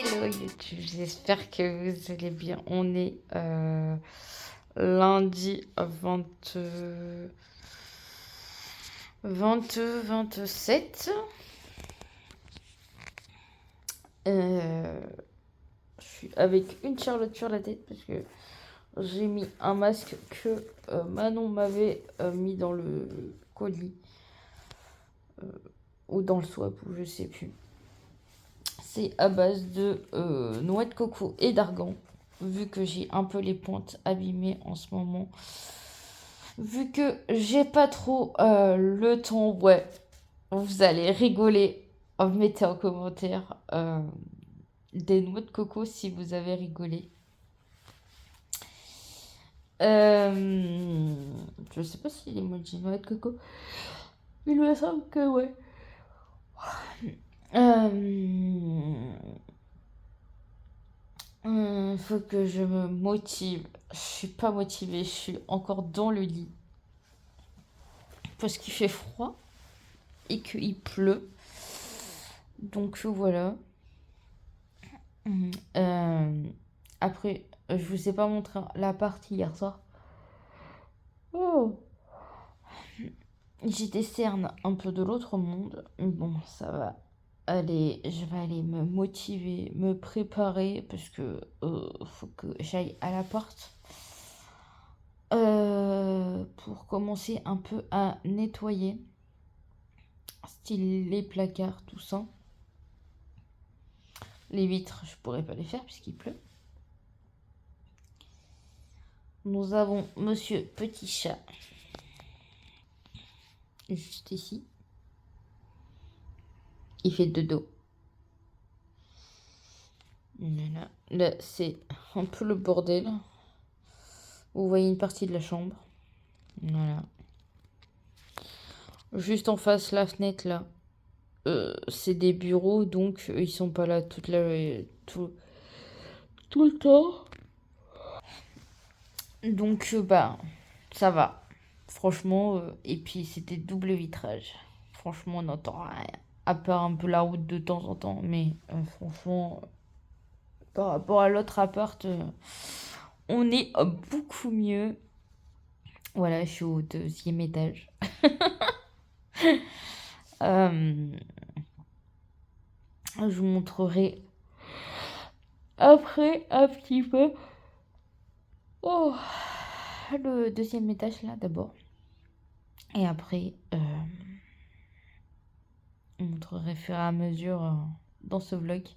Hello YouTube, j'espère que vous allez bien. On est lundi 27. Je suis avec une charlotte sur la tête parce que j'ai mis un masque que Manon m'avait mis dans le colis ou dans le swap ou je sais plus. C'est à base de noix de coco et d'argan. Vu que j'ai un peu les pointes abîmées en ce moment. Vu que j'ai pas trop le temps, ouais, vous allez rigoler. Mettez en commentaire des noix de coco si vous avez rigolé. Je sais pas si les emoji noix de coco. Il me semble que ouais. Faut que je me motive. Je suis pas motivée, je suis encore dans le lit. Parce qu'il fait froid et qu'il pleut. Donc voilà. Après, je vous ai pas montré la partie hier soir. Oh, j'ai des cernes un peu de l'autre monde. Bon, ça va. Allez, je vais aller me motiver, me préparer parce que faut que j'aille à la porte. Pour commencer un peu à nettoyer, style les placards, tout ça. Les vitres, je pourrais pas les faire puisqu'il pleut. Nous avons Monsieur Petit Chat, juste ici. Il fait dodo. Voilà. Là, c'est un peu le bordel. Vous voyez une partie de la chambre. Voilà. Juste en face, la fenêtre, là. C'est des bureaux, donc ils sont pas là tout le temps. Donc, bah, ça va. Franchement, et puis c'était double vitrage. Franchement, on n'entend rien. À part un peu la route de temps en temps, mais franchement, par rapport à l'autre appart, on est beaucoup mieux. Voilà, je suis au 2e étage. Je vous montrerai après un petit peu. Oh, le 2e étage là d'abord. Et après, je vous montrerai au fur et à mesure dans ce vlog.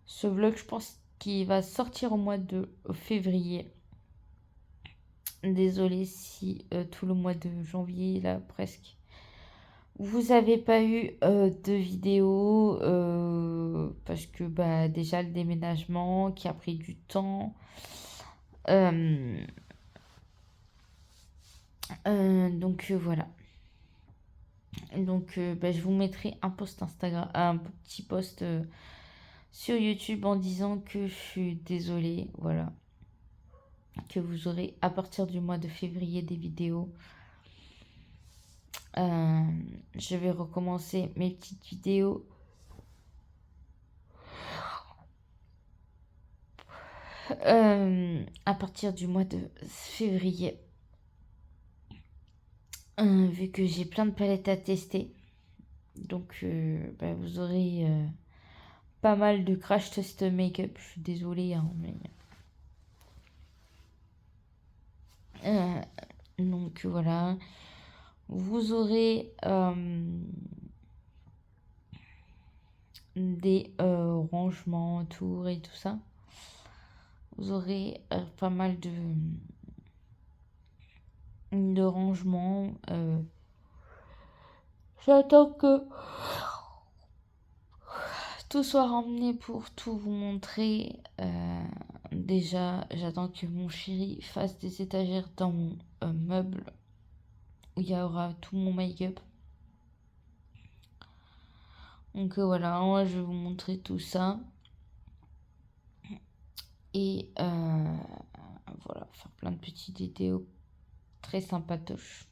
Ce vlog, je pense qu'il va sortir au mois de février. Désolée si tout le mois de janvier, là, presque, vous avez pas eu de vidéo parce que bah, déjà le déménagement qui a pris du temps. Donc voilà. Donc bah, je vous mettrai un post Instagram, un petit post sur YouTube en disant que je suis désolée, voilà. Que vous aurez à partir du mois de février des vidéos. Je vais recommencer mes petites vidéos. À partir du mois de février. Vu que j'ai plein de palettes à tester. Donc bah, vous aurez pas mal de crash test make-up. Je suis désolée, hein, mais... donc voilà. Vous aurez des rangements autour et tout ça. Vous aurez pas mal de rangements. J'attends que tout soit ramené pour tout vous montrer. Déjà, j'attends que mon chéri fasse des étagères dans mon meuble où il y aura tout mon make-up. Donc voilà, moi je vais vous montrer tout ça. Et voilà, faire plein de petites vidéos très sympatoches.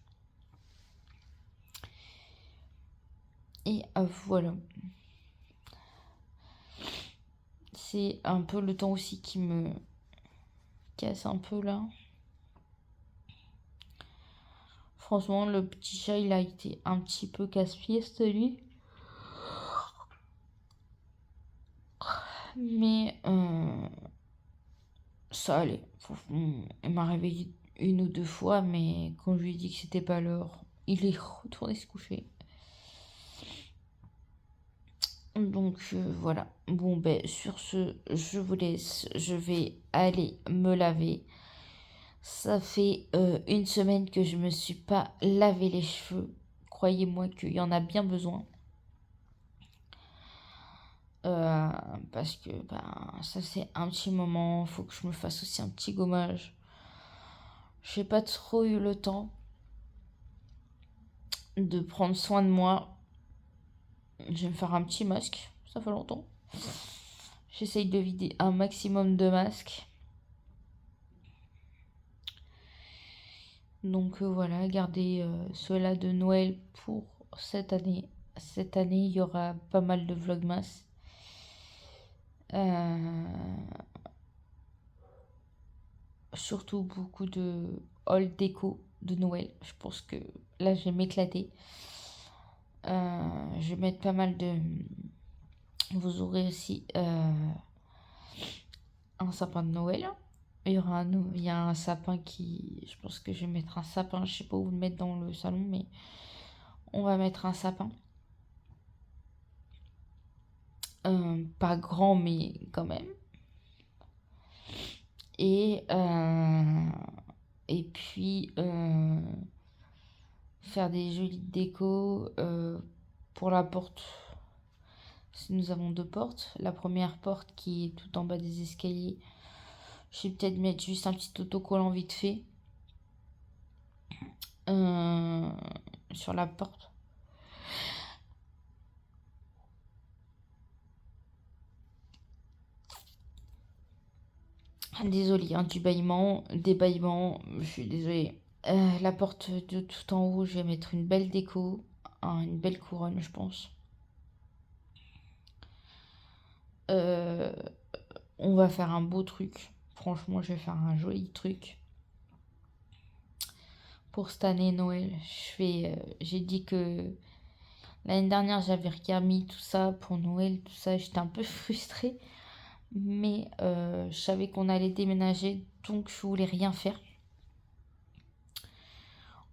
Et voilà. C'est un peu le temps aussi qui me casse un peu là. Franchement, le petit chat, il a été un petit peu casse-pied cette nuit. Mais ça allait. Franchement, il m'a réveillé une ou deux fois, mais quand je lui ai dit que c'était pas l'heure, il est retourné se coucher. Donc voilà. Bon, ben sur ce, je vous laisse. Je vais aller me laver. Ça fait une semaine que je me suis pas lavé les cheveux. Croyez-moi qu'il y en a bien besoin. Euh, Parce que ben, ça c'est un petit moment. Faut que je me fasse aussi un petit gommage. J'ai pas trop eu le temps de prendre soin de moi. Je vais me faire un petit masque. Ça fait longtemps. J'essaye de vider un maximum de masques. Donc voilà, gardez cela de Noël pour cette année. Cette année, il y aura pas mal de vlogmas. Surtout beaucoup de haul déco de Noël. Je pense que là, je vais m'éclater. Je vais mettre pas mal de... Vous aurez aussi un sapin de Noël. Il y a un sapin qui... Je pense que je vais mettre un sapin. Je sais pas où le mettre dans le salon, mais on va mettre un sapin. Pas grand, mais quand même. Et, et puis faire des jolies décos pour la porte. Nous avons deux portes. La première porte qui est tout en bas des escaliers. Je vais peut-être mettre juste un petit autocollant vite fait sur la porte. Désolée, hein, du bâillement, des bâillements, je suis désolée. La porte de tout en haut, je vais mettre une belle déco, une belle couronne, je pense. Euh, on va faire un beau truc. Franchement, je vais faire un joli truc. Pour cette année Noël, j'ai dit que l'année dernière j'avais remis tout ça pour Noël, tout ça, j'étais un peu frustrée. Mais je savais qu'on allait déménager, donc je voulais rien faire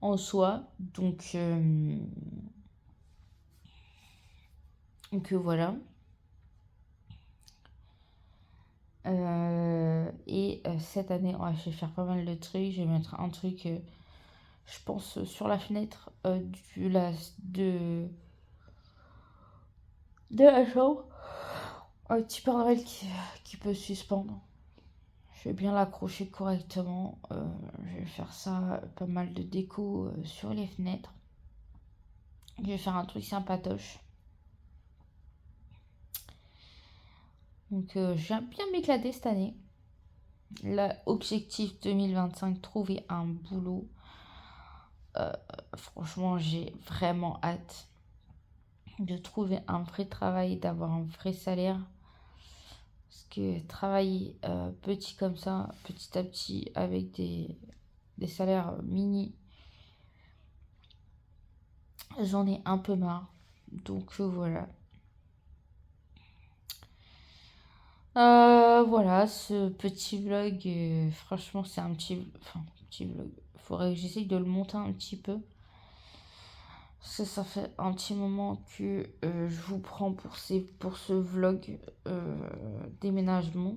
en soi. Donc voilà. Et cette année, ouais, je vais faire pas mal de trucs. Je vais mettre un truc, je pense, sur la fenêtre de la chambre. Un petit Père Noël qui peut se suspendre. Je vais bien l'accrocher correctement. Je vais faire ça, pas mal de déco sur les fenêtres. Je vais faire un truc sympatoche. Donc j'aime bien m'éclater cette année. L'objectif 2025, trouver un boulot. Franchement, j'ai vraiment hâte de trouver un vrai travail, d'avoir un vrai salaire. Parce que travailler petit comme ça, petit à petit, avec des salaires mini, j'en ai un peu marre. Donc voilà. Voilà, ce petit vlog, franchement, c'est un petit vlog. Faudrait que j'essaye de le monter un petit peu. Parce que ça fait un petit moment que je vous prends pour ce vlog déménagement.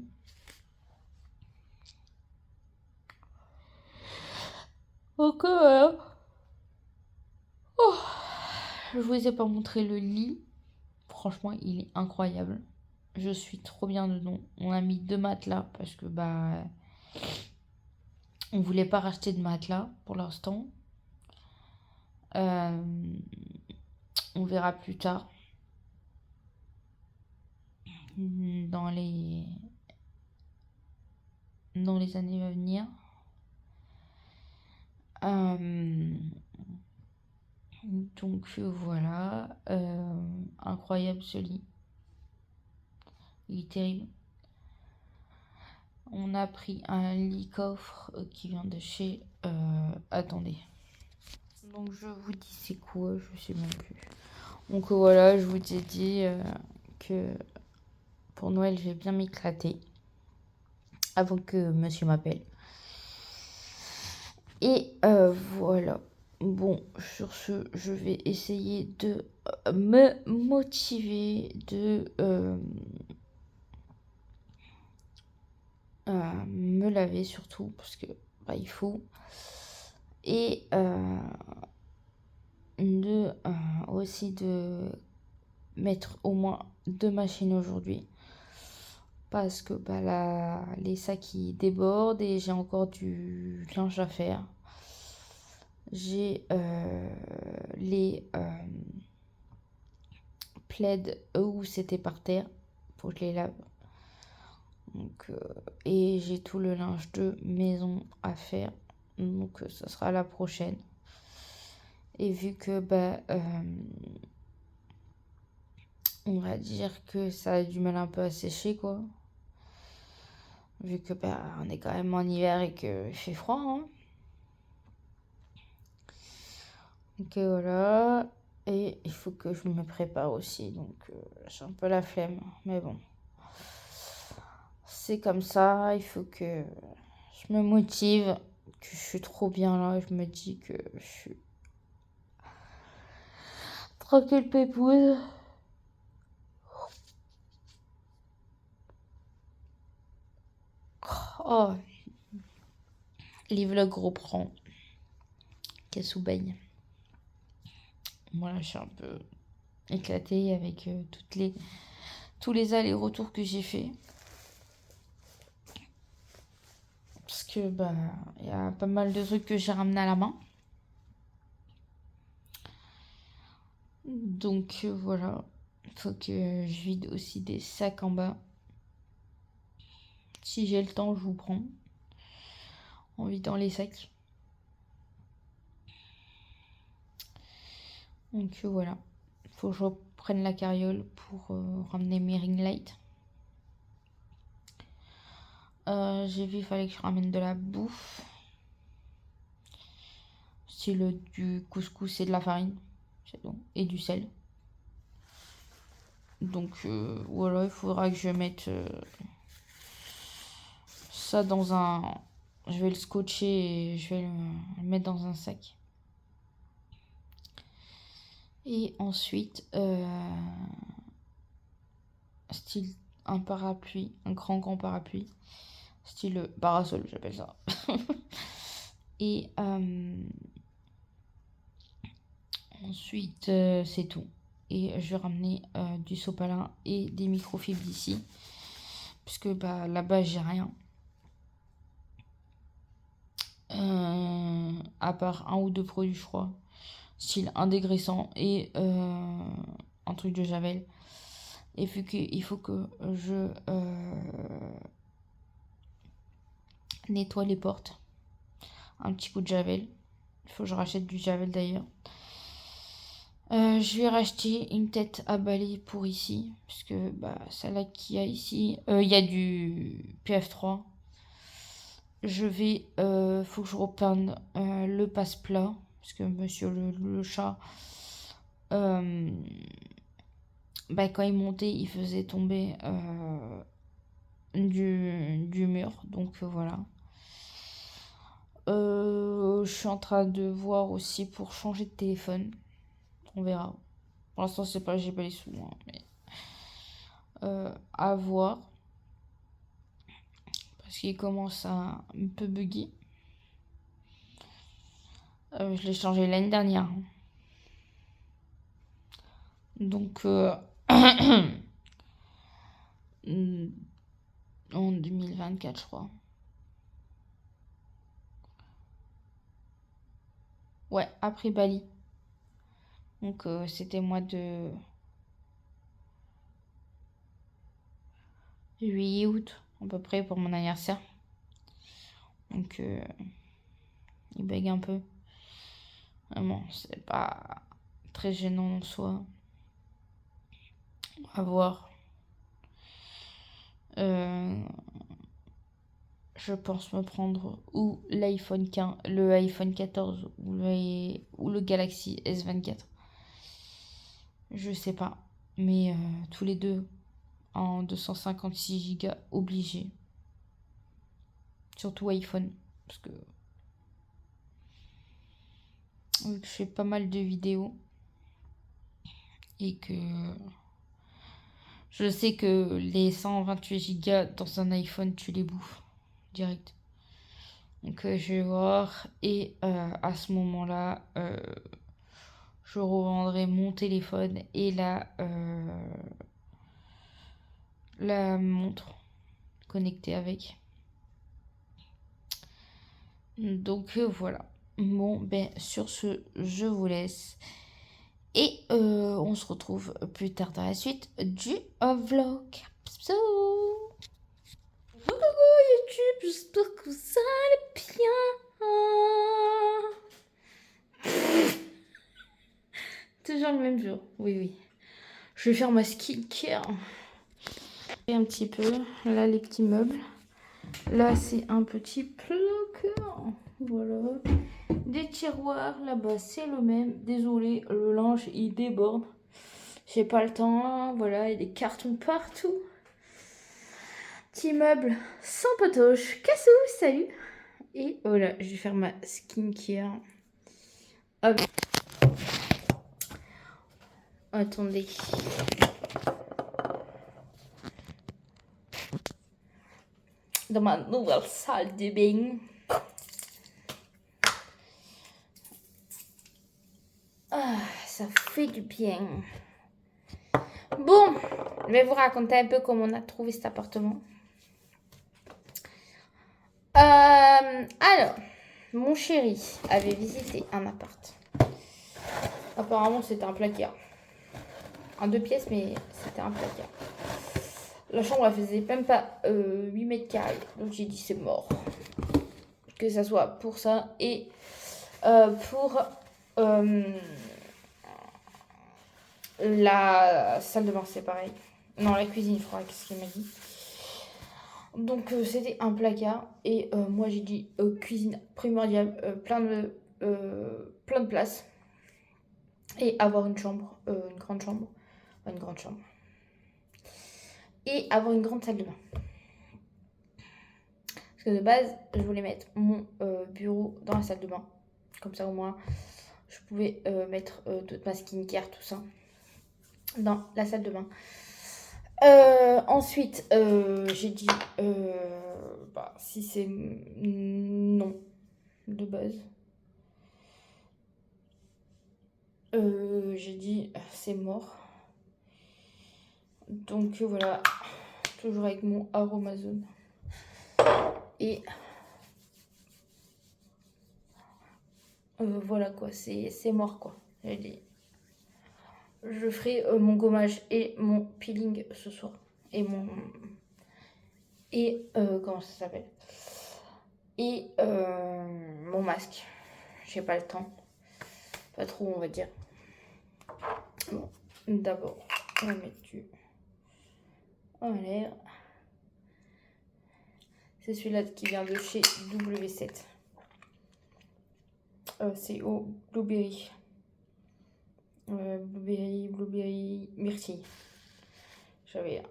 Donc, oh, je vous ai pas montré le lit. Franchement, il est incroyable. Je suis trop bien dedans. On a mis deux matelas parce que bah on voulait pas racheter de matelas pour l'instant. Euh, on verra plus tard dans les années à venir. Donc voilà, incroyable ce lit. Il est terrible. On a pris un lit coffre qui vient de chez... attendez. Donc je vous dis c'est quoi, je sais même plus. Donc voilà, je vous ai dit que pour Noël, je vais bien m'éclater avant que monsieur m'appelle. Et voilà. Bon, sur ce, je vais essayer de me motiver, de me laver surtout, parce que bah, il faut. Et aussi de mettre au moins 2 machines aujourd'hui. Parce que bah, les sacs ils débordent et j'ai encore du linge à faire. J'ai les plaids où c'était par terre. Faut que je les lave. Donc, et j'ai tout le linge de maison à faire. Donc ça sera la prochaine. Et vu que bah, on va dire que ça a du mal un peu à sécher quoi. Vu que bah, on est quand même en hiver et qu'il fait froid. Hein. Donc voilà. Et il faut que je me prépare aussi. Donc j'ai un peu la flemme. Mais bon. C'est comme ça. Il faut que je me motive. Que je suis trop bien là. Je me dis que je suis tranquille pépouze. Oh. Les vlogs reprend. Qu'est sous baigne. Voilà, je suis un peu éclatée avec tous les allers-retours que j'ai fait. Parce que bah il y a pas mal de trucs que j'ai ramené à la main. Donc voilà. Il faut que je vide aussi des sacs en bas. Si j'ai le temps, je vous prends. En vidant les sacs. Donc voilà. Il faut que je reprenne la carriole pour ramener mes ring lights. J'ai vu, il fallait que je ramène de la bouffe. Style du couscous et de la farine. C'est bon. Et du sel. Donc voilà, il faudra que je mette ça dans un... Je vais le scotcher et je vais le mettre dans un sac. Et ensuite, style un parapluie, un grand parapluie. Style parasol, j'appelle ça. Et ensuite, c'est tout. Et je vais ramener du sopalin et des microfibres d'ici. Puisque bah, là-bas, j'ai rien. À part un ou deux produits, je crois. Style un dégraissant et un truc de javel. Et vu qu'il faut que je nettoie les portes. Un petit coup de javel. Il faut que je rachète du javel d'ailleurs. Je vais racheter une tête à balai pour ici. Puisque bah, celle-là qu'il y a ici. Il y a du PF3. Je vais... faut que je repeinte le passe-plat. Parce que monsieur le chat... bah, quand il montait, il faisait tomber du mur. Donc voilà. Je suis en train de voir aussi pour changer de téléphone. On verra. Pour l'instant, c'est pas, j'ai pas les sous. Hein, mais à voir. Parce qu'il commence à un peu buggy. Je l'ai changé l'année dernière. Donc, en 2024, je crois. Ouais, après Bali. Donc, c'était mois de juillet, août, à peu près, pour mon anniversaire. Donc, il bug un peu. Vraiment, c'est pas très gênant en soi. À voir. je pense me prendre ou l'iPhone 15, le iPhone 14 ou le Galaxy S24. Je sais pas. Mais tous les deux en 256 Go obligé. Surtout iPhone. Parce que je fais pas mal de vidéos. Et que je sais que les 128 Go dans un iPhone, tu les bouffes direct. Donc je vais voir. Et à ce moment-là, je revendrai mon téléphone et la montre connectée avec. Donc voilà. Bon, ben sur ce, je vous laisse. Et on se retrouve plus tard dans la suite du vlog. Bisous. Coucou YouTube, j'espère que ça allait bien. Toujours le même jour, oui, oui. Je vais faire ma skincare. Et un petit peu, là les petits meubles. Là c'est un petit placard. Voilà. Des tiroirs, là-bas c'est le même. Désolé, le linge il déborde. J'ai pas le temps, voilà, il y a des cartons partout. Petit meuble sans potoche. Cassou, salut. Et voilà, je vais faire ma skincare. Hop. Attendez. Dans ma nouvelle salle de bain. Ah, ça fait du bien. Bon, je vais vous raconter un peu comment on a trouvé cet appartement. Alors, mon chéri avait visité un appart. Apparemment, c'était un placard. En 2 pièces, mais c'était un placard. La chambre, elle faisait même pas 8 mètres carrés. Donc, j'ai dit, c'est mort. Que ça soit pour ça et pour la salle de bain, c'est pareil. Non, la cuisine, il faudra qu'est-ce qu'il m'a dit. Donc, c'était un placard. Et moi, j'ai dit cuisine primordiale, plein de place. Et avoir une chambre, une grande chambre. Une grande chambre. Et avoir une grande salle de bain. Parce que de base, je voulais mettre mon bureau dans la salle de bain. Comme ça, au moins, je pouvais mettre toute ma skincare, tout ça, dans la salle de bain. Ensuite, j'ai dit, si c'est non, de base. J'ai dit, c'est mort. Donc voilà, toujours avec mon Aromazone. Et voilà quoi, c'est mort quoi. J'ai dit, je ferai mon gommage et mon peeling ce soir. Et comment ça s'appelle? Et mon masque. J'ai pas le temps. Pas trop, on va dire. Bon, d'abord, on va mettre du en l'air. C'est celui-là qui vient de chez W7. C'est au Blueberry. Blueberry, myrtille. J'avais.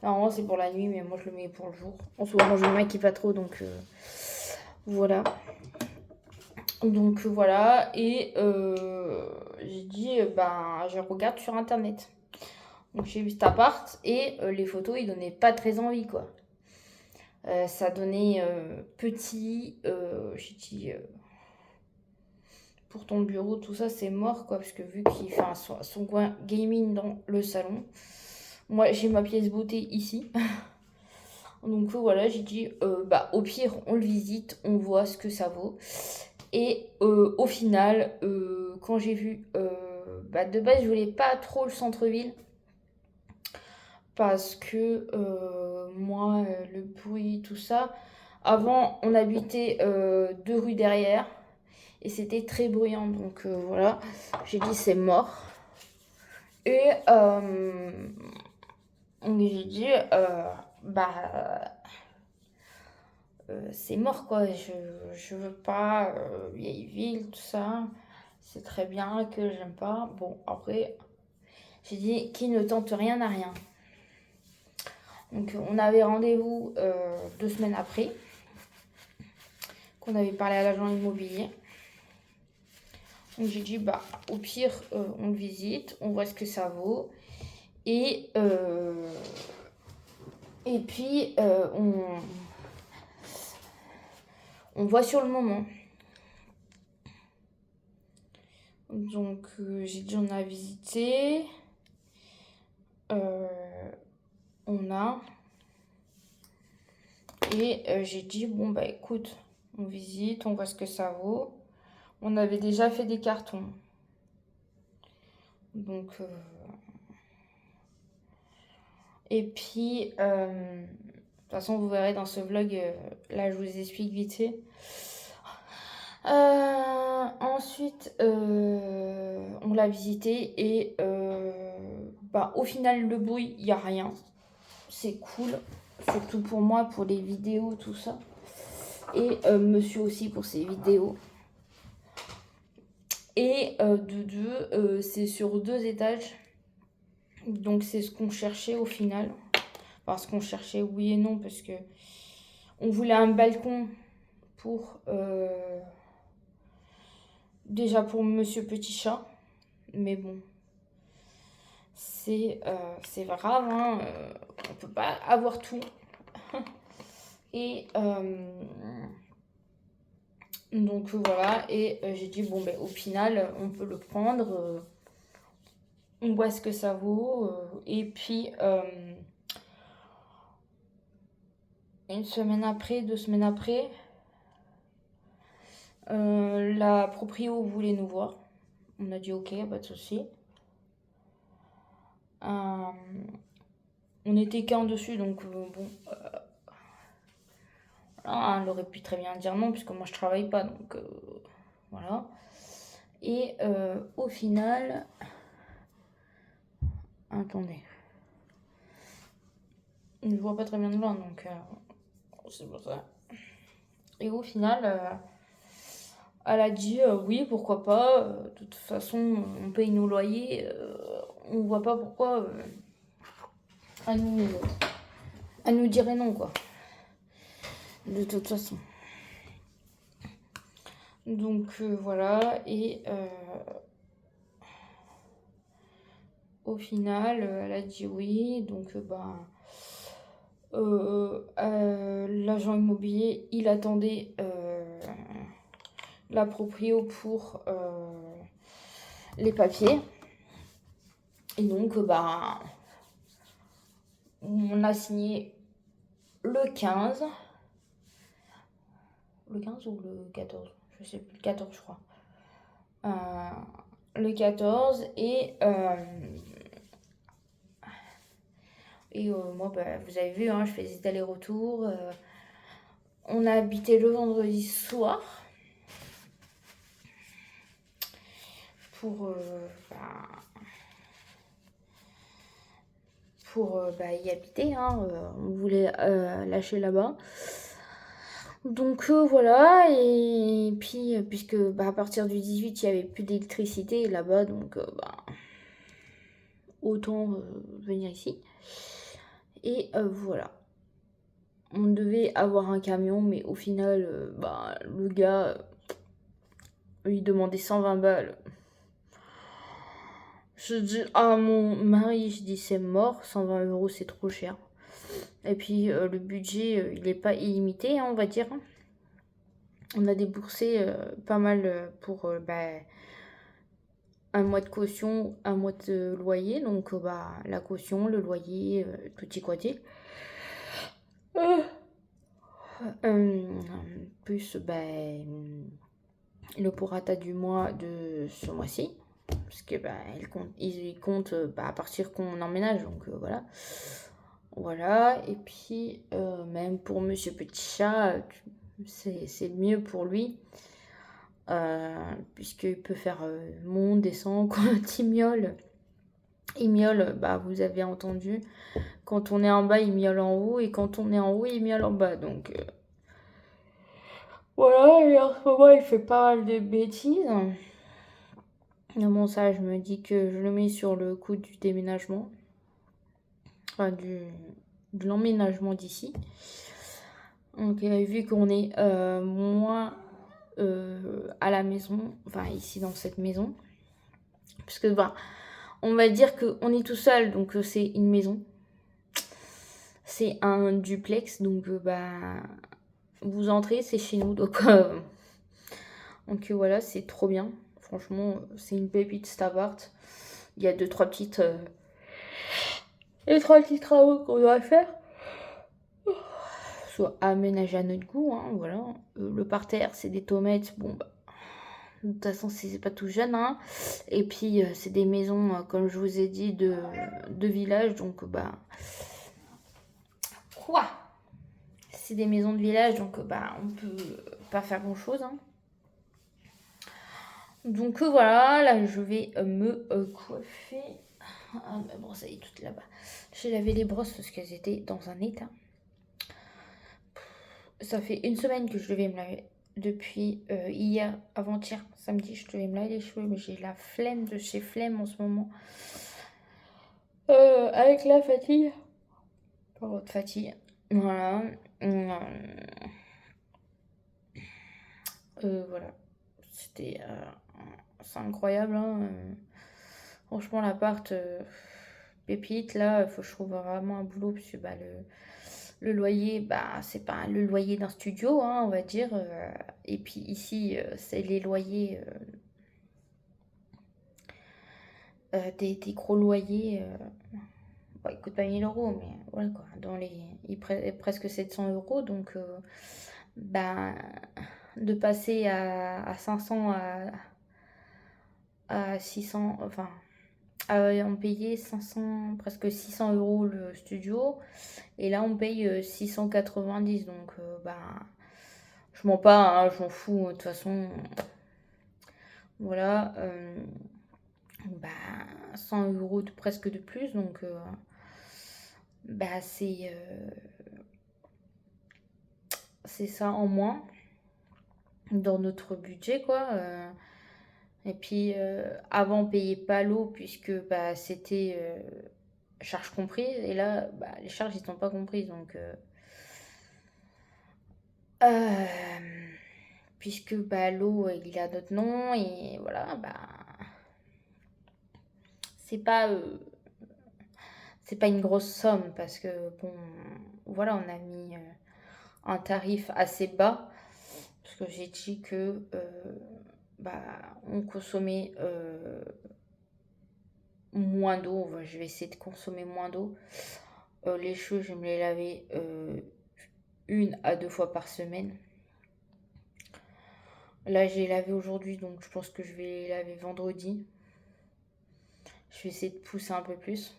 Normalement, c'est pour la nuit, mais moi je le mets pour le jour. En ce moment, je me maquille pas trop, donc voilà. Donc voilà, et j'ai dit, je regarde sur internet. Donc j'ai vu cet appart et les photos, ils donnaient pas très envie, quoi. Ça donnait petit, j'ai dit, pour ton bureau, tout ça, c'est mort, quoi, parce que vu qu'il fait son coin gaming dans le salon, moi j'ai ma pièce beauté ici. Donc voilà, j'ai dit, au pire, on le visite, on voit ce que ça vaut. Et au final, quand j'ai vu, de base, je voulais pas trop le centre-ville. Parce que moi, le bruit, tout ça. Avant, on habitait 2 rues derrière. Et c'était très bruyant. Donc voilà, j'ai dit c'est mort. Et Donc j'ai dit, bah, c'est mort quoi, je veux pas, vieille ville, tout ça. C'est très bien que j'aime pas. Bon, après, j'ai dit, qui ne tente rien n'a rien. Donc on avait rendez-vous 2 semaines après, qu'on avait parlé à l'agent immobilier. Donc j'ai dit, bah, au pire, on le visite, on voit ce que ça vaut. Et puis, on voit sur le moment. Donc, j'ai dit, on a visité. On a. Et j'ai dit, bon, bah écoute, on visite, on voit ce que ça vaut. On avait déjà fait des cartons. Donc, et puis, de toute façon, vous verrez dans ce vlog, là, je vous explique vite fait. Ensuite, on l'a visité et bah, au final, le bruit, il n'y a rien. C'est cool, surtout pour moi, pour les vidéos, tout ça. Et monsieur aussi pour ses vidéos. Et de deux, c'est sur 2 étages. Donc c'est ce qu'on cherchait au final. Parce qu'on cherchait oui et non, parce que on voulait un balcon pour déjà pour Monsieur Petit Chat, mais bon, c'est grave, hein, on peut pas avoir tout. Et donc voilà, et j'ai dit bon ben au final on peut le prendre, on voit ce que ça vaut, et puis 1 semaine après, 2 semaines après, la proprio voulait nous voir. On a dit ok, pas de souci. On était qu'en dessus, donc bon, voilà, elle aurait pu très bien dire non, puisque moi je travaille pas, donc voilà. Et au final, attendez, je vois pas très bien de loin, donc c'est pour ça. Et au final, elle a dit oui, pourquoi pas. De toute façon, on paye nos loyers. On voit pas pourquoi elle nous dirait non, quoi. De toute façon. Donc voilà. Et au final, elle a dit oui. Donc l'agent immobilier, il attendait la proprio pour les papiers. Et donc, on a signé le 15. Le 15 ou le 14? Je sais plus, le 14, je crois. Le 14. Et moi, vous avez vu, hein, je fais des allers-retours. On a habité le vendredi soir. Pour y habiter, hein, on voulait lâcher là-bas. Donc voilà, et puis puisque à partir du 18 il n'y avait plus d'électricité là-bas, donc autant venir ici. Et voilà, on devait avoir un camion, mais au final le gars il demandait 120 balles. Je dis à mon mari, je dis c'est mort, 120 € c'est trop cher. Et puis le budget il n'est pas illimité, hein, on va dire. On a déboursé pas mal pour un mois de caution, un mois de loyer. Donc la caution, le loyer, tout y quanti. Plus le prorata du mois de ce mois-ci. Parce que ils comptent à partir qu'on emménage. Donc voilà. Voilà. Et puis même pour Monsieur Petit Chat, c'est mieux pour lui. Puisqu'il peut faire monte, descend, quand il miaule, vous avez entendu, Quand on est en bas, il miaule en haut, et quand on est en haut, il miaule en bas. Donc voilà, et en ce moment, il fait pas mal de bêtises. Mais bon, ça, je me dis que je le mets sur le coup du déménagement. Enfin, de l'emménagement d'ici. Donc, vu qu'on est moins à la maison, enfin ici dans cette maison, puisque bah, on va dire qu'on est tout seul, donc c'est une maison. C'est un duplex, donc bah vous entrez, c'est chez nous, donc voilà, c'est trop bien. Franchement, c'est une pépite cet appart. Il y a deux trois petites travaux qu'on doit faire, soit aménager à notre goût, hein, voilà. Le parterre, c'est des tomates, bon bah de toute façon, c'est pas tout jeune, hein. Et puis, c'est des maisons, comme je vous ai dit, de village. Donc, bah. Quoi? C'est des maisons de village, donc, bah, on peut pas faire grand chose, hein. Donc, voilà, là, je vais me coiffer. Ah, ma brosse, elle est toute là-bas. J'ai lavé les brosses parce qu'elles étaient dans un état. Ça fait une semaine que je devais me laver. Depuis hier, avant-hier, samedi, je devais me laver les cheveux, mais j'ai la flemme de chez flemme en ce moment. Avec la fatigue. Pas de fatigue. Voilà. Voilà. C'était. C'est incroyable, hein. Franchement, l'appart, pépite, là, il faut que je trouve vraiment un boulot, parce que bah, le loyer, bah, c'est pas le loyer d'un studio, hein, on va dire. Et puis ici, c'est les loyers, des gros loyers. Bon, ils coûtent pas 1000 €, mais voilà quoi. Presque 700 €. Donc, bah, de passer à 500 à 600, enfin, on payait 500, presque 600 € le studio. Et là, on paye 690. Donc, bah, je mens pas, hein, je m'en fous. De toute façon, voilà. Bah, 100 € presque de plus. Donc, bah, c'est ça en moins dans notre budget, quoi. Et puis, avant, on payait pas l'eau puisque bah, c'était charges comprises. Et là, bah, les charges, ils sont pas comprises. Donc, puisque bah, l'eau, il a notre nom. Et voilà, bah, c'est pas, euh, c'est pas une grosse somme parce que, bon, voilà, on a mis un tarif assez bas. Parce que j'ai dit que bah, on consommait moins d'eau. Je vais essayer de consommer moins d'eau. Les cheveux, je vais me les laver 1 à 2 fois par semaine. Là, j'ai lavé aujourd'hui, donc je pense que je vais les laver vendredi. Je vais essayer de pousser un peu plus.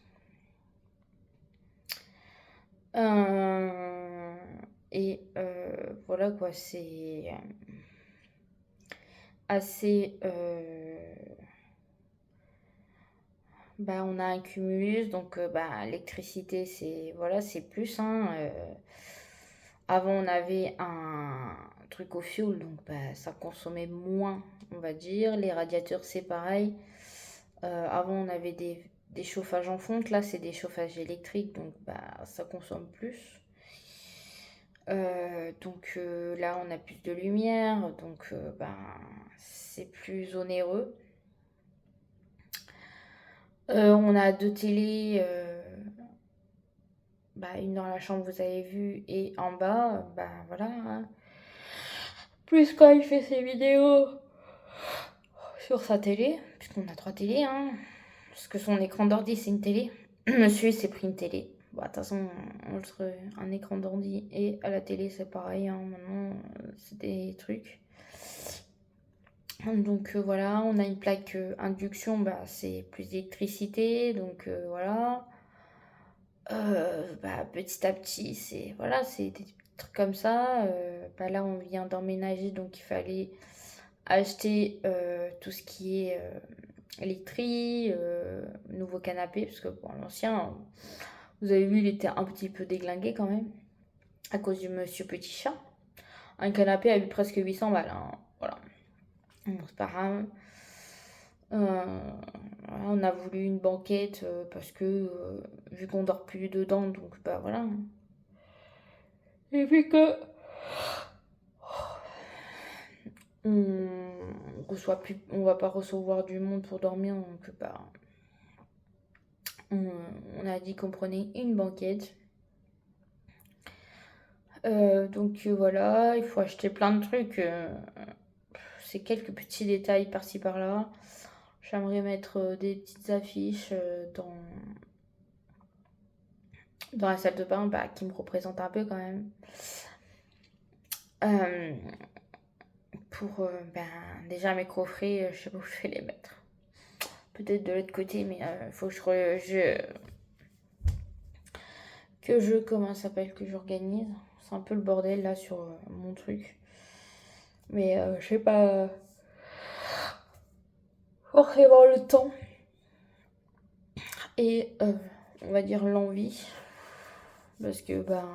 Et voilà quoi, c'est assez. Bah, on a un cumulus, donc bah, l'électricité, c'est voilà, c'est plus, hein. Avant, on avait un truc au fioul, donc bah, ça consommait moins, on va dire. Les radiateurs, c'est pareil. Avant, on avait des chauffages en fonte. Là, c'est des chauffages électriques, donc bah, ça consomme plus. Donc là, on a plus de lumière, donc bah, c'est plus onéreux. On a deux télés, bah, une dans la chambre, vous avez vu, et en bas, bah voilà, hein. Plus quand il fait ses vidéos sur sa télé, puisqu'on a 3 télés, hein. Parce que son écran d'ordi, c'est une télé. Monsieur, il s'est pris une télé. Bah, de toute façon, un écran d'ordi et à la télé, c'est pareil, hein. Maintenant, c'est des trucs. Donc voilà, on a une plaque induction, bah, c'est plus d'électricité, donc voilà. Bah, petit à petit, c'est des trucs comme ça. Bah, là, on vient d'emménager, donc il fallait acheter tout ce qui est literie, nouveau canapé, parce que bon, l'ancien, Vous avez vu, il était un petit peu déglingué quand même, à cause du monsieur petit chat. Un canapé a eu presque 800 balles, hein. Voilà. Bon, c'est pas grave. Voilà, on a voulu une banquette parce que vu qu'on dort plus dedans, donc bah voilà. Et vu que on va pas recevoir du monde pour dormir, donc bah on a dit qu'on prenait une banquette. Donc voilà, il faut acheter plein de trucs. C'est quelques petits détails par-ci par-là. J'aimerais mettre des petites affiches dans la salle de bain bah, qui me représentent un peu quand même. Euh, pour ben, déjà mes coffrets, je sais pas où je vais les mettre. Peut-être de l'autre côté, mais il faut que comment ça s'appelle, que j'organise. C'est un peu le bordel là sur mon truc. Mais je sais pas forcément le temps et on va dire l'envie. Parce que ben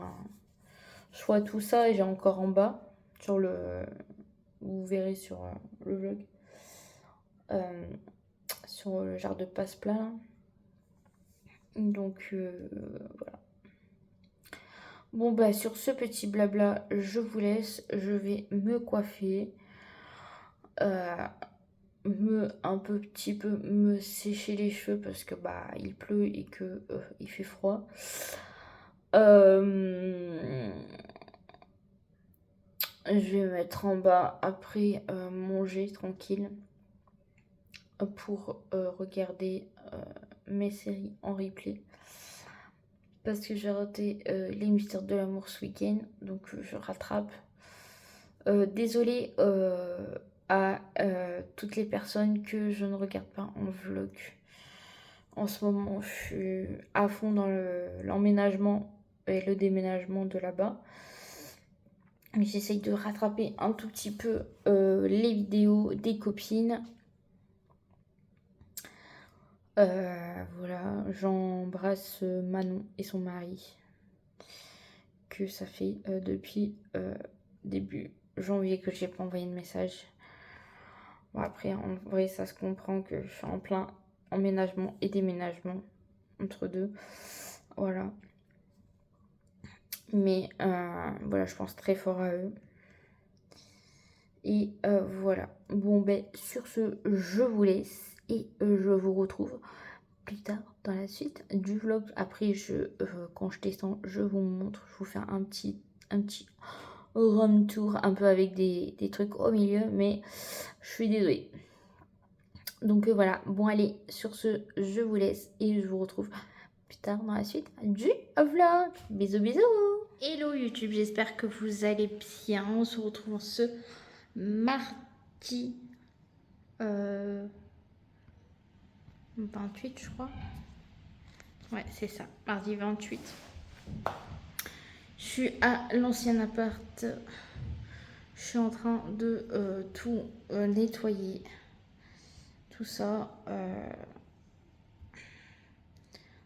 je vois tout ça et j'ai encore en bas sur le. Vous verrez sur le vlog. Sur le genre de passe-plat. Donc voilà. Bon bah sur ce petit blabla, je vous laisse. Je vais me coiffer. Un petit peu me sécher les cheveux parce que bah il pleut et que il fait froid. Je vais me mettre en bas après manger tranquille pour regarder mes séries en replay. Parce que j'ai raté les mystères de l'amour ce week-end, donc je rattrape. Désolée à toutes les personnes que je ne regarde pas en vlog. En ce moment, je suis à fond dans l'emménagement et le déménagement de là-bas. Mais j'essaye de rattraper un tout petit peu les vidéos des copines. Voilà, j'embrasse Manon et son mari. Que ça fait depuis début janvier que j'ai pas envoyé de message. Bon, après, en vrai, ça se comprend que je suis en plein emménagement et déménagement entre deux. Voilà. Mais voilà, je pense très fort à eux. Et voilà. Bon, ben, sur ce, je vous laisse et je vous retrouve plus tard dans la suite du vlog. Après, quand je descends, je vous montre. Je vous fais un petit room tour un peu avec des trucs au milieu. Mais je suis désolée. Donc voilà. Bon, allez, sur ce, je vous laisse et je vous retrouve plus tard dans la suite du vlog. Bisous, bisous. Hello YouTube, j'espère que vous allez bien. On se retrouve ce mardi 28, je crois. Ouais, c'est ça, mardi 28. Je suis à l'ancien appart. Je suis en train de tout nettoyer. Tout ça.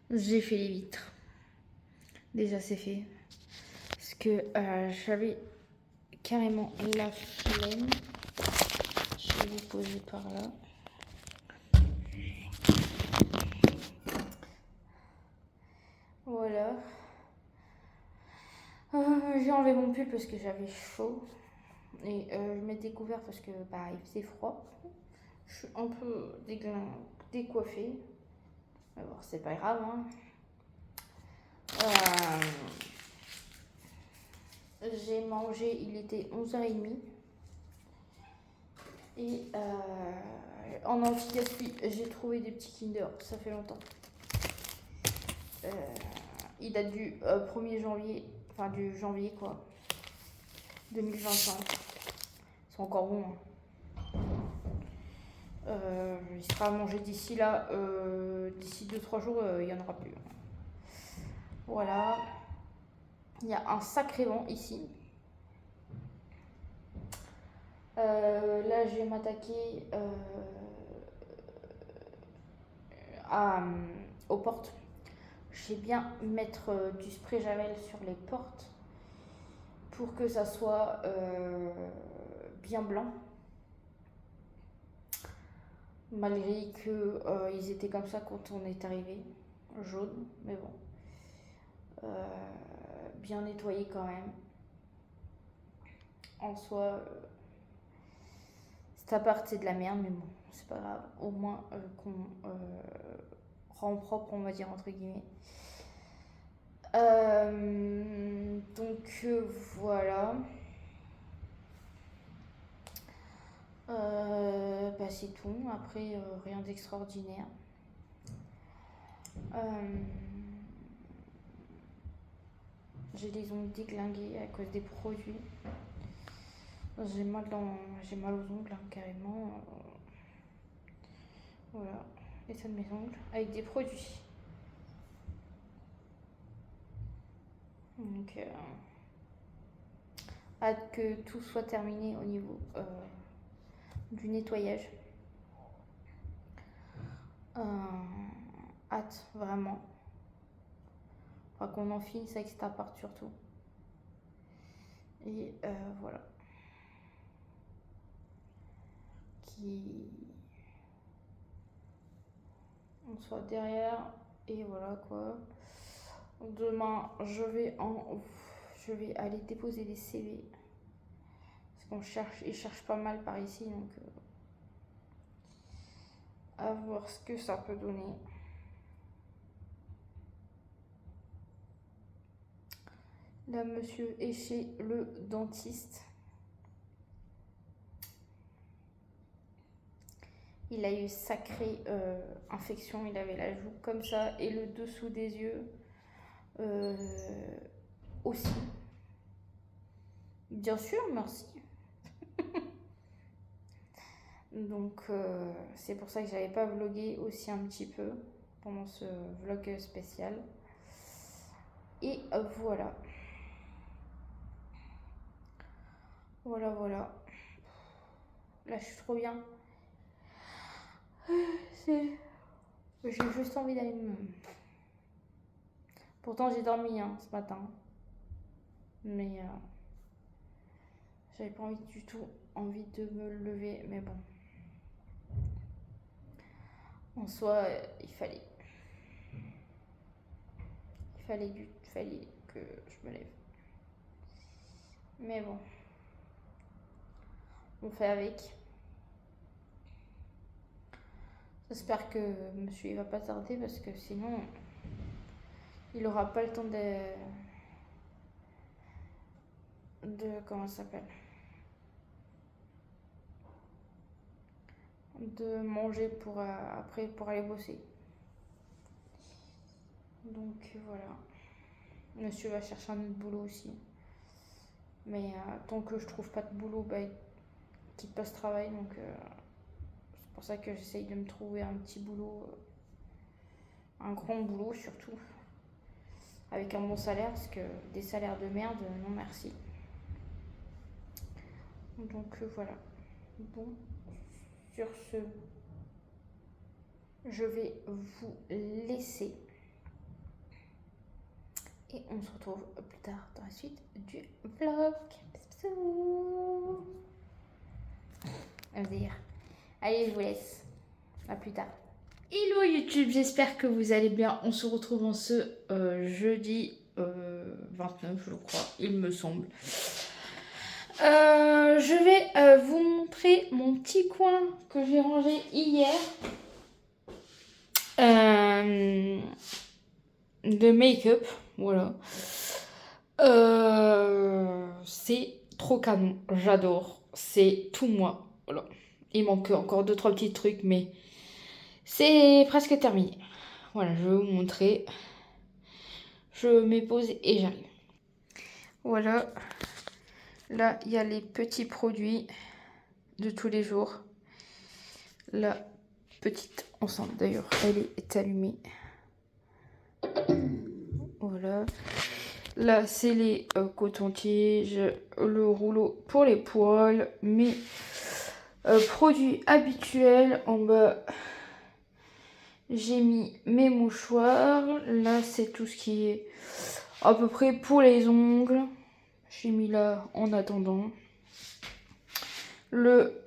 J'ai fait les vitres. Déjà, c'est fait. Parce que j'avais carrément la flemme. Je vais vous poser par là. Voilà. J'ai enlevé mon pull parce que j'avais chaud. Et je m'étais couvert parce que bah, il faisait froid. Je suis un peu décoiffée. Mais bon, c'est pas grave. Hein. J'ai mangé, il était 11h30. Et en anti-gaspi, j'ai trouvé des petits Kinder. Ça fait longtemps. Il date du 1er janvier. Enfin, du janvier quoi. 2025. Ils sont encore bons. Hein. Il sera à manger d'ici là. D'ici 2-3 jours, il n'y en aura plus. Voilà. Il y a un sacré vent ici. Là, je vais m'attaquer aux portes. J'ai bien mettre du spray Javel sur les portes pour que ça soit bien blanc. Malgré que ils étaient comme ça quand on est arrivé, jaune, mais bon. Bien nettoyé quand même. En soi, cet appart c'est de la merde, mais bon, c'est pas grave. Au moins qu'on rend propre, on va dire entre guillemets. Donc voilà. Bah, c'est tout. Après, rien d'extraordinaire. J'ai les ongles déglingués à cause des produits. J'ai mal aux ongles, hein, carrément. Voilà, l'état de mes ongles avec des produits. Donc, hâte que tout soit terminé au niveau du nettoyage. Hâte, vraiment. Enfin, qu'on en finisse avec cet appart surtout. Et voilà. On soit derrière. Et voilà quoi. Demain, je vais aller déposer les CV. Parce qu'on cherche, ils cherchent pas mal par ici. Donc, à voir ce que ça peut donner. Là, monsieur est chez le dentiste. Il a eu sacrée infection. Il avait la joue comme ça et le dessous des yeux aussi. Bien sûr, merci. Donc, c'est pour ça que j'avais pas vlogué aussi un petit peu pendant ce vlog spécial. Et voilà. Voilà. Là, je suis trop bien. J'ai juste envie d'aller me... Pourtant, j'ai dormi ce matin. Mais j'avais pas du tout envie de me lever. Mais bon. En soi, il fallait que je me lève. Mais bon. On fait avec. J'espère que monsieur il va pas tarder parce que sinon il aura pas le temps de comment ça s'appelle, de manger pour après pour aller bosser. Donc voilà. Monsieur va chercher un autre boulot aussi. Mais tant que je trouve pas de boulot, bah, il quitte pas ce travail. Donc c'est pour ça que j'essaye de me trouver un petit boulot, un grand boulot surtout, avec un bon salaire, parce que des salaires de merde, non merci. Donc voilà. Bon, sur ce, je vais vous laisser. Et on se retrouve plus tard dans la suite du vlog. Bisous. Allez, je vous laisse. À plus tard. Hello YouTube, j'espère que vous allez bien. On se retrouve en ce jeudi 29, je crois, il me semble. Je vais vous montrer mon petit coin que j'ai rangé hier. De make-up, voilà. C'est trop canon, j'adore. C'est tout moi, voilà. Il manque encore 2-3 petits trucs, mais c'est presque terminé. Voilà, je vais vous montrer. Je me pose et j'arrive. Voilà. Là, il y a les petits produits de tous les jours. La petite enceinte, d'ailleurs, elle est allumée. Voilà. Là, c'est les cotons-tiges, le rouleau pour les poils, mes produits habituels. En bas, J'ai mis mes mouchoirs. Là, c'est tout ce qui est à peu près pour les ongles. J'ai mis là en attendant. Le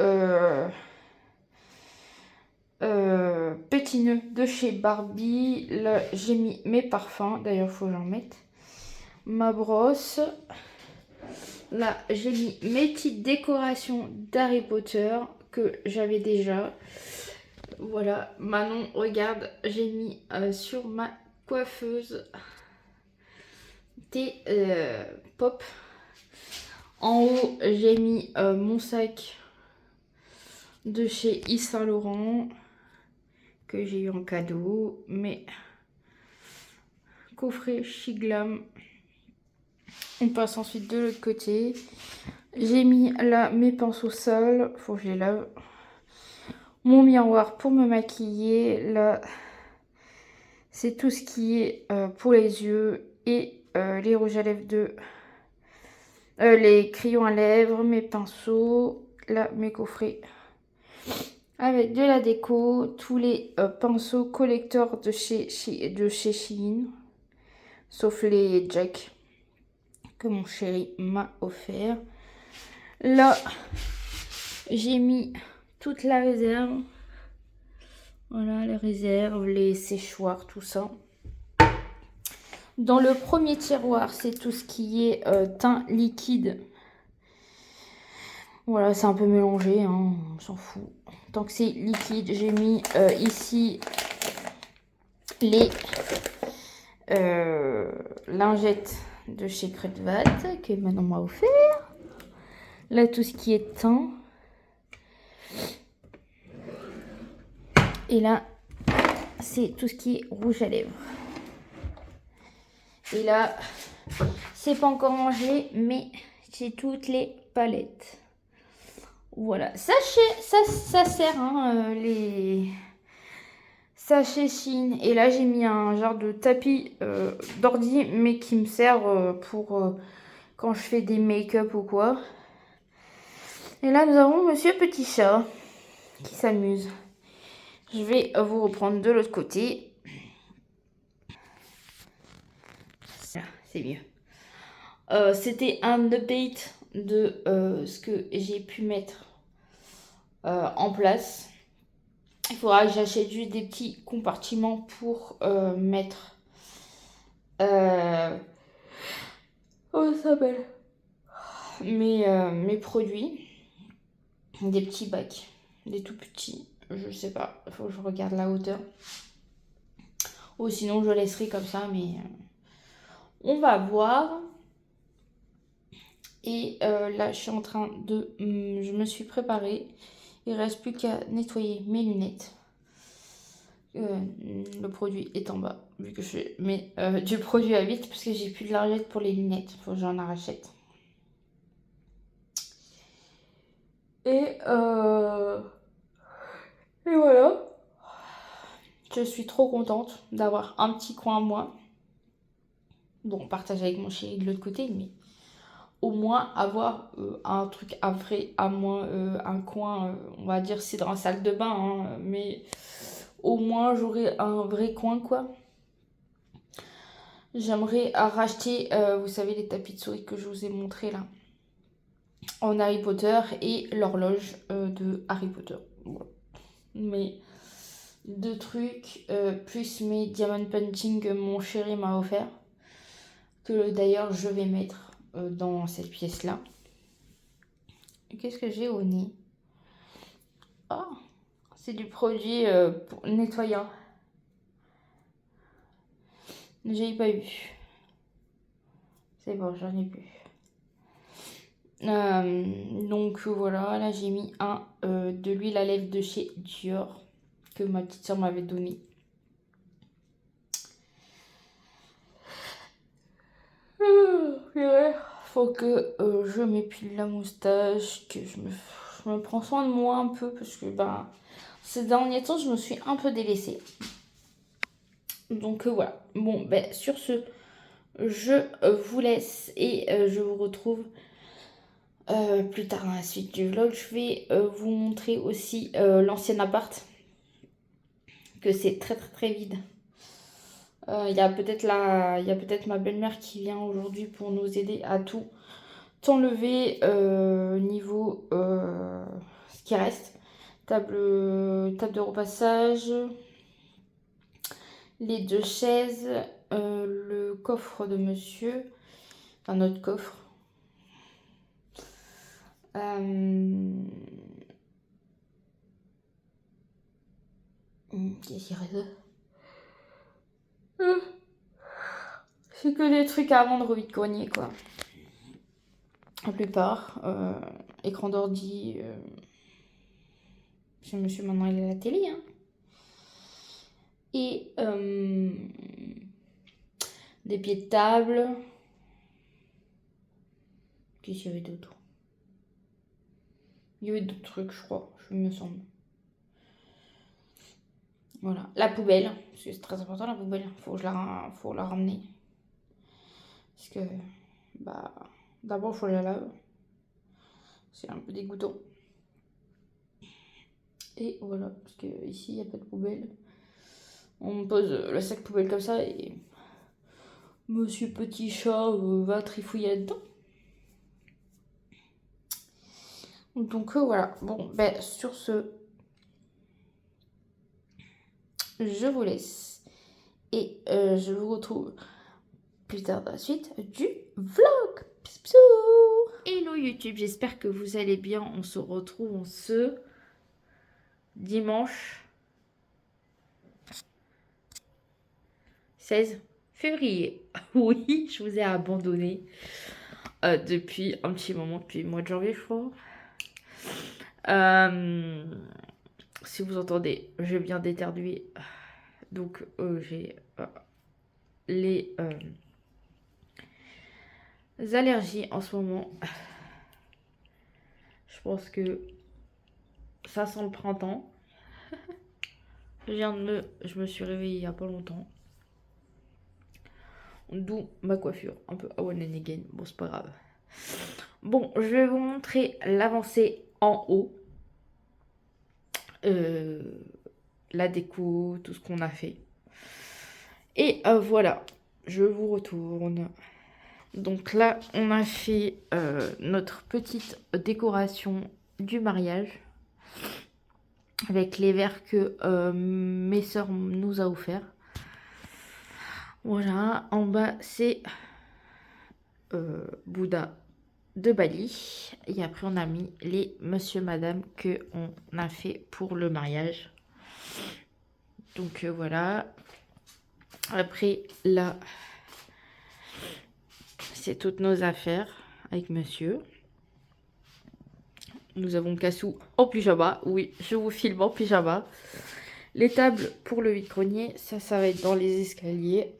petit nœud de chez Barbie. Là, j'ai mis mes parfums. D'ailleurs, il faut que j'en mette. Ma brosse. Là, j'ai mis mes petites décorations d'Harry Potter que j'avais déjà. Voilà, Manon, regarde, j'ai mis sur ma coiffeuse des pop. En haut, j'ai mis mon sac de chez Yves Saint Laurent que j'ai eu en cadeau. Mes coffrets Chiglam. On passe ensuite de l'autre côté. J'ai mis là mes pinceaux sales, faut que je les lave. Mon miroir pour me maquiller. Là, c'est tout ce qui est pour les yeux et les rouges à lèvres de... les crayons à lèvres, mes pinceaux. Là, mes coffrets avec de la déco. Tous les pinceaux collecteurs de chez Shein. Sauf les Jack que mon chéri m'a offert. Là, j'ai mis toute la réserve. Voilà, les réserves, les séchoirs, tout ça. Dans le premier tiroir, c'est tout ce qui est teint liquide. Voilà, c'est un peu mélangé, hein, on s'en fout. Tant que c'est liquide, j'ai mis ici les lingettes de chez Kruidvat que Manon m'a offert. Là, tout ce qui est teint. Et là, c'est tout ce qui est rouge à lèvres. Et là, c'est pas encore mangé, mais c'est toutes les palettes. Voilà, sachez, ça sert, hein, les sachets Shein. Et là, j'ai mis un genre de tapis d'ordi, mais qui me sert pour quand je fais des make-up ou quoi. Et là, nous avons Monsieur Petit Chat qui s'amuse. Je vais vous reprendre de l'autre côté. C'est mieux. C'était un update de ce que j'ai pu mettre en place. Il faudra que j'achète juste des petits compartiments pour mettre comment ça s'appelle, mes produits. Des petits bacs, des tout petits, je sais pas, il faut que je regarde la hauteur. Ou sinon je laisserai comme ça, mais on va voir. Et là, je suis en train de... je me suis préparée. Il ne reste plus qu'à nettoyer mes lunettes. Le produit est en bas, vu que je mets du produit à 8 parce que j'ai plus de lingette pour les lunettes. Il faut que j'en rachète. Et voilà. Je suis trop contente d'avoir un petit coin à moi. Bon, partage avec mon chéri de l'autre côté, mais au moins avoir un truc à vrai, à moins un coin, on va dire c'est dans la salle de bain, hein, mais au moins j'aurai un vrai coin, quoi. J'aimerais racheter, vous savez, les tapis de souris que je vous ai montré là, en Harry Potter et l'horloge de Harry Potter. Voilà. Mais deux trucs, plus mes diamond painting que mon chéri m'a offert, que d'ailleurs je vais mettre dans cette pièce là. Qu'est-ce que j'ai au nez? Oh, c'est du produit pour nettoyant. J'ai pas eu. C'est bon, j'en ai plus. Donc voilà, là j'ai mis un de l'huile à lèvres de chez Dior que ma petite soeur m'avait donné. Faut que je m'épile la moustache, que je me prends soin de moi un peu parce que ben, ces derniers temps je me suis un peu délaissée. Donc voilà. Bon, ben sur ce, je vous laisse et je vous retrouve plus tard dans la suite du vlog. Je vais vous montrer aussi l'ancien appart que c'est très très très vide. Il y a peut-être ma belle-mère qui vient aujourd'hui pour nous aider à tout enlever niveau ce qui reste. Table de repassage, les 2 chaises, le coffre de monsieur, enfin notre coffre. Qu'est-ce qu'il reste? C'est que des trucs à vendre au vide-grenier, quoi. La plupart. Écran d'ordi. Chez monsieur, maintenant, il a la télé. Hein. Et des pieds de table. Qu'est-ce qu'il y avait d'autre? Il y avait d'autres trucs, je crois. Il me semble. Voilà. La poubelle. Parce que c'est très important, la poubelle. Faut la ramener. Parce que, bah, d'abord, il faut la laver. C'est un peu dégoûtant. Et voilà, parce que ici, il n'y a pas de poubelle. On pose le sac poubelle comme ça et monsieur Petit Chat va trifouiller là-dedans. Donc voilà, bon, ben sur ce, je vous laisse. Et je vous retrouve plus tard dans la suite du vlog. Bisous. Hello YouTube, j'espère que vous allez bien. On se retrouve en ce dimanche 16 février. Oui, je vous ai abandonné depuis un petit moment, depuis le mois de janvier, je crois. Si vous entendez, je viens d'éternuer. Donc, j'ai les allergies en ce moment. Je pense que ça sent le printemps. Je me suis réveillée il n'y a pas longtemps. D'où ma coiffure, un peu one and again. Bon, c'est pas grave. Bon, je vais vous montrer l'avancée en haut. La déco, tout ce qu'on a fait. Et voilà, je vous retourne. Donc là, on a fait notre petite décoration du mariage. Avec les verres que mes soeurs nous a offert. Voilà, en bas c'est Bouddha de Bali. Et après on a mis les monsieur madame que on a fait pour le mariage. Donc voilà. Après là, c'est toutes nos affaires avec monsieur. Nous avons Cassou en pyjama. Oui, je vous filme en pyjama. Les tables pour le vide-grenier, ça va être dans les escaliers.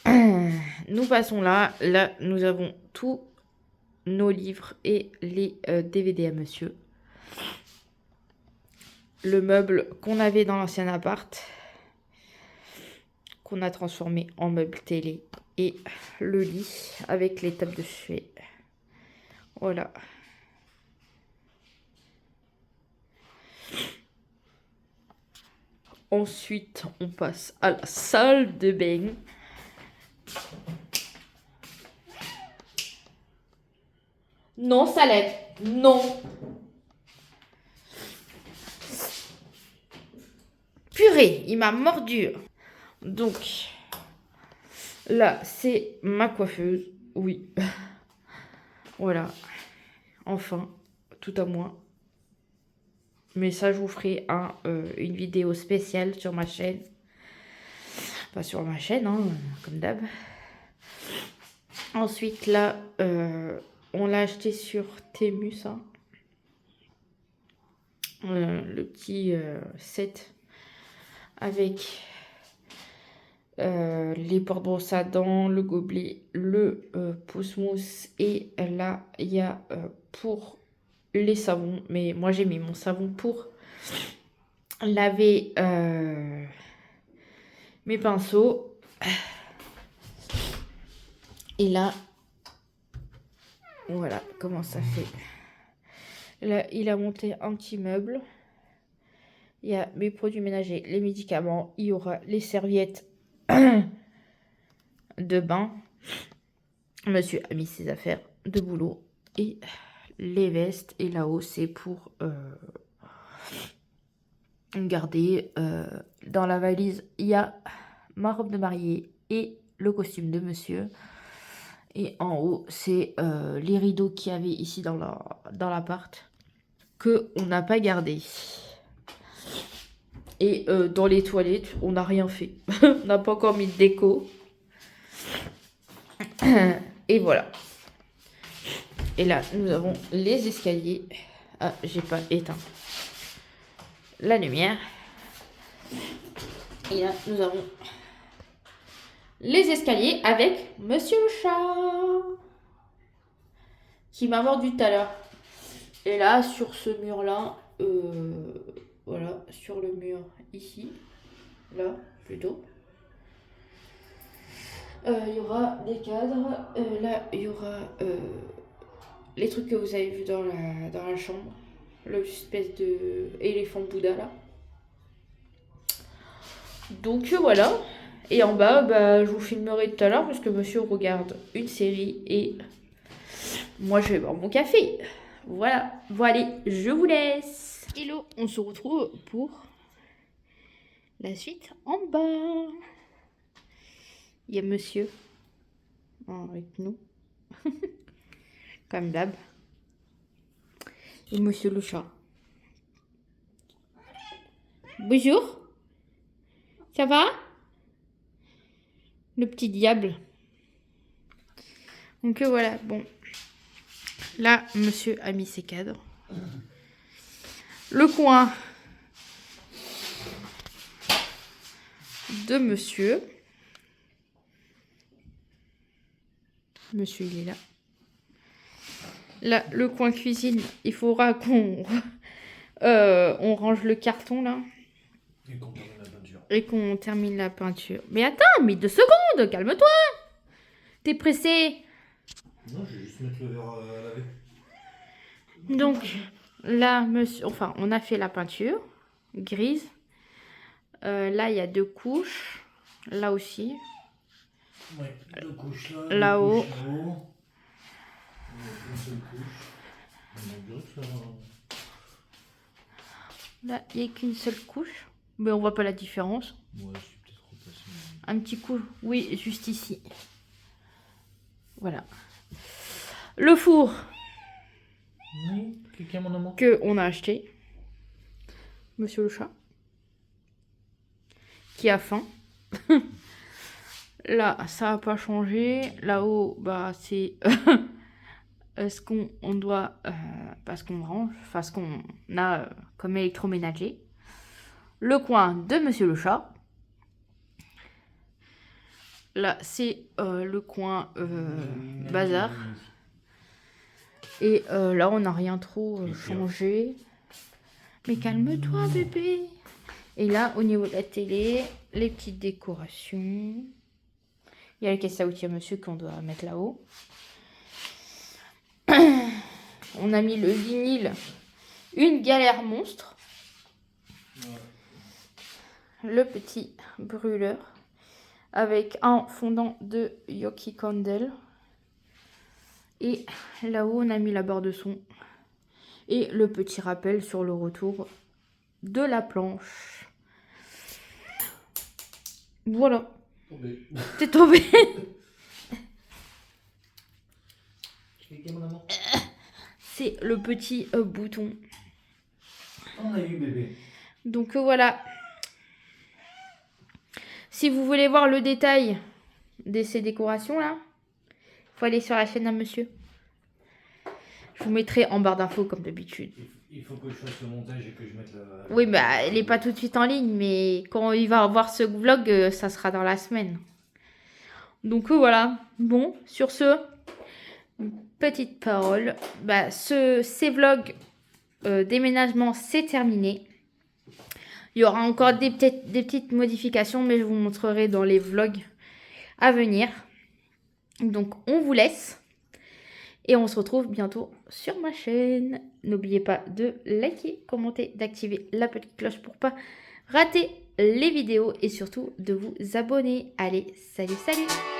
Nous passons là. Là, nous avons tous nos livres et les DVD à monsieur. Le meuble qu'on avait dans l'ancien appart, qu'on a transformé en meuble télé. Et le lit avec les tables de chevet. Voilà. Ensuite, on passe à la salle de bain. Non, Salette, non. Purée, il m'a mordu. Donc, là, c'est ma coiffeuse. Oui. Voilà. Enfin, tout à moi. Mais ça, je vous ferai une vidéo spéciale sur ma chaîne. Pas sur ma chaîne, hein, comme d'hab. Ensuite, là, on l'a acheté sur Temu, ça. Le petit set avec les porte-brosses à dents, le gobelet, le pousse-mousse. Et là, il y a pour les savons. Mais moi, j'ai mis mon savon pour laver mes pinceaux. Et là, voilà comment ça fait. Là, il a monté un petit meuble Il y a mes produits ménagers, les médicaments. Il y aura les serviettes de bain. Monsieur a mis ses affaires de boulot. Et les vestes. Et là-haut, c'est pour garder. Dans la valise, il y a ma robe de mariée et le costume de monsieur. Et en haut, c'est les rideaux qu'il y avait ici dans l'appart que on n'a pas gardé. Et dans les toilettes, on n'a rien fait. On n'a pas encore mis de déco. Et voilà. Et là, nous avons les escaliers. Ah, j'ai pas éteint la lumière. Et là, nous avons les escaliers avec Monsieur le chat qui m'a mordu tout à l'heure. Et là, sur ce mur-là, voilà, sur le mur ici, là, plutôt, il y aura des cadres. Là, il y aura les trucs que vous avez vus dans la chambre. L'espèce de éléphant Bouddha, là. Donc, voilà. Et en bas, bah, je vous filmerai tout à l'heure parce que monsieur regarde une série et moi, je vais boire mon café. Voilà. Bon, allez, je vous laisse. Hello, on se retrouve pour la suite en bas. Il y a monsieur avec nous. Comme d'hab. Et monsieur le chat. Bonjour. Ça va? Le petit diable. Donc voilà, bon. Là, monsieur a mis ses cadres. Le coin de monsieur. Monsieur, il est là. Là, le coin cuisine, il faudra qu'on on range le carton, là. Et qu'on termine la peinture. Et qu'on termine la peinture. Mais attends, mais 2 secondes, calme-toi. T'es pressé. Non, je vais juste mettre le verre à laver. Donc, là, monsieur, enfin, on a fait la peinture grise. Là, il y a 2 couches. Là aussi. Ouais, 2 couches là. Là-haut. 2 couches là-haut. Une seule couche. On dirait que ça... Là, il n'y a qu'une seule couche. Mais on voit pas la différence. Ouais, je suis peut-être repassé. Un petit coup, oui, juste ici. Voilà. Le four Oui, quelqu'un mon amour. que on a acheté. Monsieur le chat. Qui a faim. Là, ça n'a pas changé. Là-haut, bah, c'est ce qu'on doit... parce qu'on range, enfin, ce qu'on a comme électroménager. Le coin de monsieur le chat. Là, c'est le coin bazar. Et là, on n'a rien trop changé. Mais calme-toi, bébé. Et là, au niveau de la télé, les petites décorations. Il y a la caisse à outils à monsieur qu'on doit mettre là-haut. On a mis le vinyle. Une galère monstre. Le petit brûleur. Avec un fondant de Yoki Candle. Et là-haut, on a mis la barre de son. Et le petit rappel sur le retour de la planche. Voilà. Tombé. T'es tombé. Quelqu'un mon amour. C'est le petit bouton. On a eu bébé. Donc voilà. Si vous voulez voir le détail de ces décorations là, il faut aller sur la chaîne à monsieur. Je vous mettrai en barre d'infos comme d'habitude. Il faut que je fasse le montage et que je mette la... Oui, bah elle n'est pas tout de suite en ligne, mais quand il va voir ce vlog, ça sera dans la semaine. Donc voilà. Bon, sur ce, une petite parole. Bah, ces vlogs déménagement, c'est terminé. Il y aura encore des petites modifications, mais je vous montrerai dans les vlogs à venir. Donc, on vous laisse. Et on se retrouve bientôt sur ma chaîne. N'oubliez pas de liker, commenter, d'activer la petite cloche pour pas rater les vidéos et surtout de vous abonner. Allez, salut, salut!